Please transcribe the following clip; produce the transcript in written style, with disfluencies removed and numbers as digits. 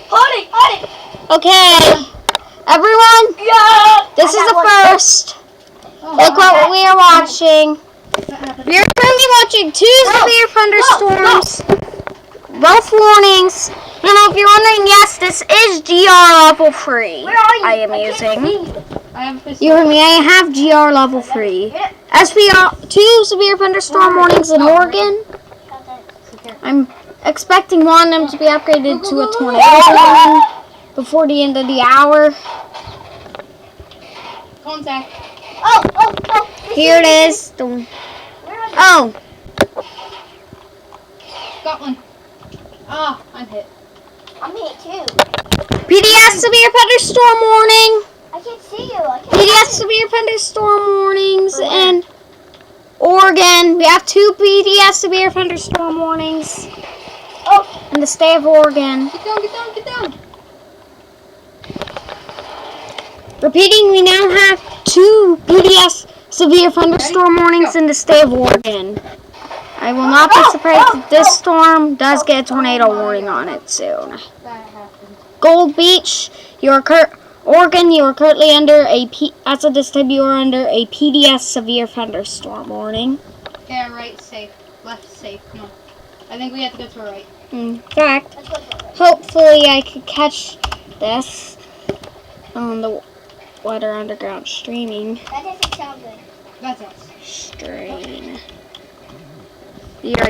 Hold it. Okay, everyone, this is the first. Look what we are watching. We are currently watching 2 severe thunderstorms. Both warnings. And if you're wondering, yes, this is GRLevel3. Where are you? I am using. You heard me, I have GRLevel3. SPR, 2 severe thunderstorm warnings in Oregon. I'm expecting one of them to be upgraded to a tornado before the end of the hour. Contact. Oh. Here it is. Oh. Got one. Ah, I'm hit. I'm hit too. VDS severe thunderstorm warning. I can't see you. VDS severe thunderstorm warnings in Oregon. We have 2 VDS severe thunderstorm warnings in the state of Oregon. Get down. Repeating, we now have 2 VDS severe thunderstorm warnings in the state of Oregon. I will not be surprised if this storm does get a tornado warning on it soon. That happened. Gold Beach, Oregon, you are currently under as of this time, you are under a PDS severe thunderstorm warning. Yeah, right, safe. Left, safe. Come on. I think we have to go to our right. In fact, hopefully I could catch this on the Weather Underground streaming. That doesn't sound good. That's us. Strain. We are